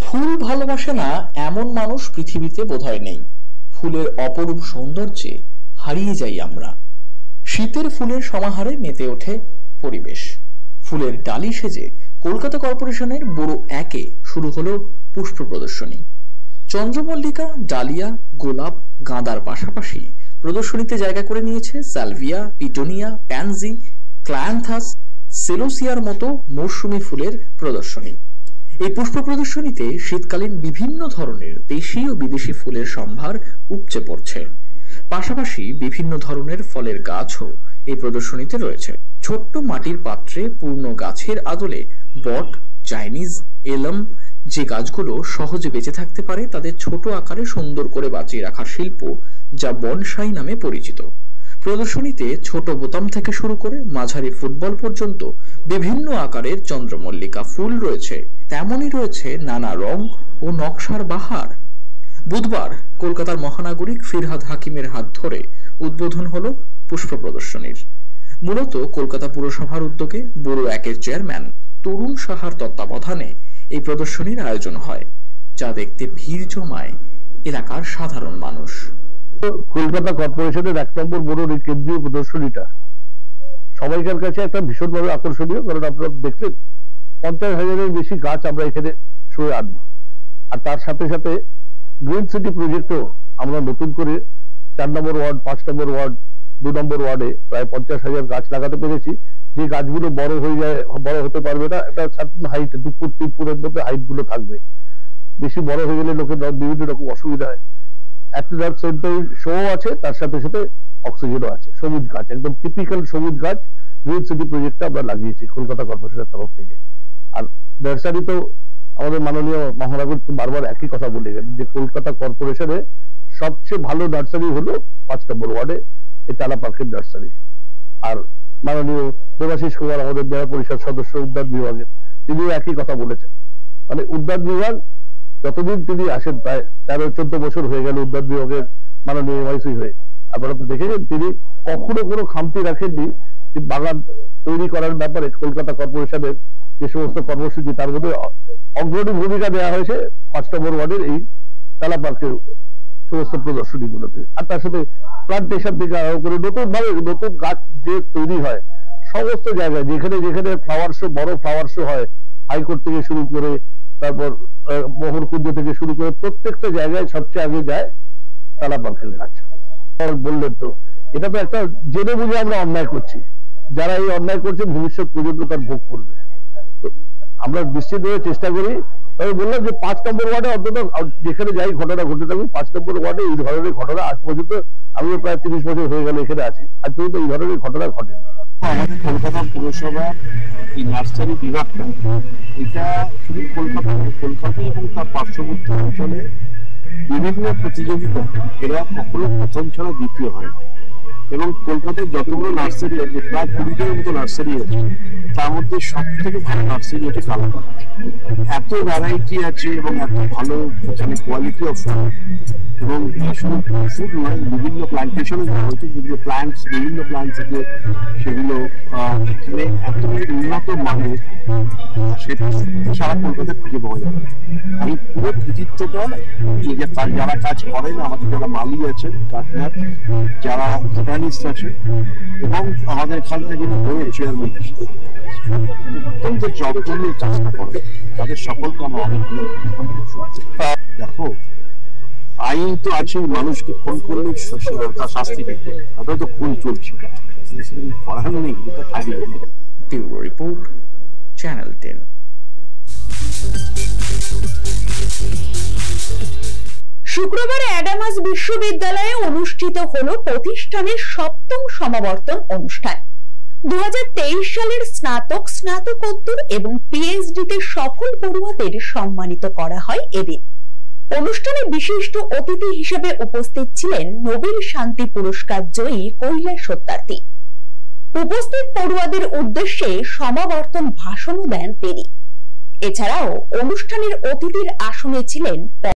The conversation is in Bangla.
ফুল ভালোবাসে না এমন মানুষ পৃথিবীতে বোধহয় নেই। ফুলের অপরূপ সৌন্দর্যে হারিয়ে যাই আমরা। শীতের ফুলের সমাহারে মেতে ওঠে পরিবেশ। ফুলের ডালি সেজে কলকাতা কর্পোরেশনের বড় একে শুরু হলো পুষ্প প্রদর্শনী। চন্দ্রমল্লিকা, ডালিয়া, গোলাপ, গাঁদার পাশাপাশি প্রদর্শনীতে জায়গা করে নিয়েছে সালভিয়া, পিটোনিয়া, প্যানজি, ক্লায়ান্থাস, সেলোসিয়ার মতো মৌসুমী ফুলের প্রদর্শনী। এই পুষ্প প্রদর্শনীতে শীতকালীন বিভিন্ন ধরনের দেশি ও বিদেশি ফুলের সম্ভার উপচে পড়ছে। পাশাপাশি বিভিন্ন ধরনের ফলের গাছও এই প্রদর্শনীতে রয়েছে। ছোট্ট মাটির পাত্রে পূর্ণ গাছের আদলে বট, চাইনিজ, এলম যে গাছগুলো সহজে বেঁচে থাকতে পারে তাদের ছোট আকারে সুন্দর করে বাঁচিয়ে রাখার শিল্প, যা বনসাই নামে পরিচিত। প্রদর্শনীতে ছোট বোতাম থেকে শুরু করে মাঝারি ফুটবল পর্যন্ত বিভিন্ন আকারের চন্দ্রমল্লিকা ফুল রয়েছে। তেমনই রয়েছে নানা রং ও নকশার বাহার। বুধবার কলকাতার মহানাগরিক ফিরহাদ হাকিমের হাত ধরে উদ্বোধন হলো পুষ্প প্রদর্শনীর। মূলত কলকাতা পুরসভার উদ্যোগে বড় একের চেয়ারম্যান তরুণ সাহার তত্ত্বাবধানে এই প্রদর্শনীর আয়োজন হয়, যা দেখতে ভিড় জমায় এলাকার সাধারণ মানুষ। কলকাতা কর্পোরেশনের 1 নম্বর বড় কেন্দ্রীয় প্রদর্শনীটা সবাইকার কাছে একটা ভীষণভাবে আকর্ষণীয়, কারণ আপনারা দেখলেন 50,000-এর বেশি গাছ আমরা এখানে শুয়ে আনি। আর তার সাথে সাথে গ্রিন সিটি প্রজেক্টও আমরা নতুন করে 4 নম্বর ওয়ার্ড, 5 নম্বর ওয়ার্ড, 2 নম্বর ওয়ার্ডে প্রায় 50,000 গাছ লাগাতে পেরেছি। যে গাছগুলো বড় হয়ে যায়, বড় হতে পারবে না, একটা সার্টেন হাইট, 2 ফুট 3 ফুটের মধ্যে হাইট গুলো থাকবে। বেশি বড় হয়ে গেলে লোকের বিভিন্ন রকম অসুবিধা হয়। একটা সেন্টার শো আছে, তার সাথে সাথে অক্সিজেনও আছে। সবুজ গাছ, একদম টিপিক্যাল সবুজ গাছ গ্রিন সিটি প্রজেক্টটা আমরা লাগিয়েছি কলকাতা কর্পোরেশনের তরফ থেকে। আর নার্সারি তো আমাদের মাননীয় মহানগর বারবার একই কথা বলে গেলেন যে কলকাতা কর্পোরেশনে সবচেয়ে ভালো নার্সারি হলো 5 নম্বর ওয়ার্ডে এই টালা পার্কের নার্সারি। আর মাননীয় দেবাশিস কুমার, আমাদের মেয়র পরিষদ সদস্য উদ্যান বিভাগের, তিনিও একই কথা বলেছেন। মানে উদ্যান বিভাগ যতদিন তিনি আসেন, প্রায় 13-14 বছর হয়ে গেল উদ্যান বিভাগের মাননীয় এমআইসি হয়ে, আপনারা তো দেখেছেন তিনি কখনো কোনো খামতি রাখেননি বাগান তৈরি করার ব্যাপারে। কলকাতা কর্পোরেশনের যে সমস্ত কর্মসূচি, তার মধ্যে অগ্রণী ভূমিকা দেওয়া হয়েছে 5 নম্বর ওয়ার্ডের এই টালা পার্কের সমস্ত প্রদর্শনী গুলোতে। আর তার সাথে প্লান্টেশন থেকে আরম্ভ করে নতুন গাছ যে তৈরি হয় সমস্ত জায়গায়, যেখানে যেখানে ফ্লাওয়ার শো, বড় ফ্লাওয়ার শো হয়, হাইকোর্ট থেকে শুরু করে তারপর মোহরকুঞ্জ থেকে শুরু করে প্রত্যেকটা জায়গায় সবচেয়ে আগে যায় টালা পার্কের গাছ। বললেন তো, এটা তো একটা জেনে বুঝে আমরা অন্যায় করছি। যারা এই অন্যায় করছে ভবিষ্যৎ প্রজন্ম তার ভোগ করবে। আমরা নিশ্চিতভাবে চেষ্টা করি। তবে বললাম যে 5 নম্বর ওয়ার্ডে অন্তত যেখানে যাই ঘটনা ঘটে থাকবে, 5 নম্বর ওয়ার্ডে এই ধরনের ঘটনা আজ পর্যন্ত, আমি প্রায় 30 বছর হয়ে গেল এখানে আছি, আজ পর্যন্ত এই ধরনের ঘটনা ঘটেনি। আমাদের কলকাতা পুরসভার এই নার্সারি বিভাগটা, এটা শুধু কলকাতা এবং তার পার্শ্ববর্তী অঞ্চলে বিভিন্ন প্রতিযোগিতা, এরা কখনো প্রথম ছাড়া দ্বিতীয় হয়। এবং কলকাতায় যতগুলো নার্সারি আছে, প্রায় 20টার মতো নার্সারি আছে, তার মধ্যে সব থেকে ভালো নার্সারি হচ্ছে টালাপাড়া। এত ভ্যারাইটি আছে এবং এত ভালো এখানে কোয়ালিটি অফ ফুড, এবং শুধু ফুড নয়, বিভিন্ন প্লান্টেশন হয়েছে, যেগুলো প্লান্টস, বিভিন্ন প্লান্টস আছে, সেগুলো এখানে এত উন্নত মানের, সেটা সারা কলকাতায় খুঁজে পাওয়া যাবে। আমি পুরো কৃতিত্বটা এই যে যারা কাজ করেন, আমাদের যারা মালি আছেন, পার্টনার, যারা বোটানিস্ট আছেন, এবং আমাদের এখানকার যিনি বড় চেয়ারম্যান অত্যন্ত যত্ন নিয়ে কাজটা করে, তাদের সকলকে আমরা অনেক দেখো, আইন তো আছে, মানুষকে খুন করলে তার শাস্তি পেতে, তাদের তো খুন চলছে, করার নেই, এটা থাকবে। Bureau report, channel 10। শুক্রবার অ্যাডামাস বিশ্ববিদ্যালয়ে অনুষ্ঠিত হলো প্রতিষ্ঠানের 7ম সমাবর্তন অনুষ্ঠান। 2023 সালের স্নাতক, স্নাতকোত্তর এবং পিএইচডিতে সফল পড়ুয়াদের সম্মানিত করা হয় এদিন। অনুষ্ঠানে বিশিষ্ট অতিথি হিসেবে উপস্থিত ছিলেন নোবেল শান্তি পুরস্কার জয়ী কৈলাস সত্যার্থী। উপস্থিত পড়ুয়াদের উদ্দেশ্যে সমাবর্তন ভাষণও দেন তিনি। এছাড়াও অনুষ্ঠানের অতিথির আসনে ছিলেন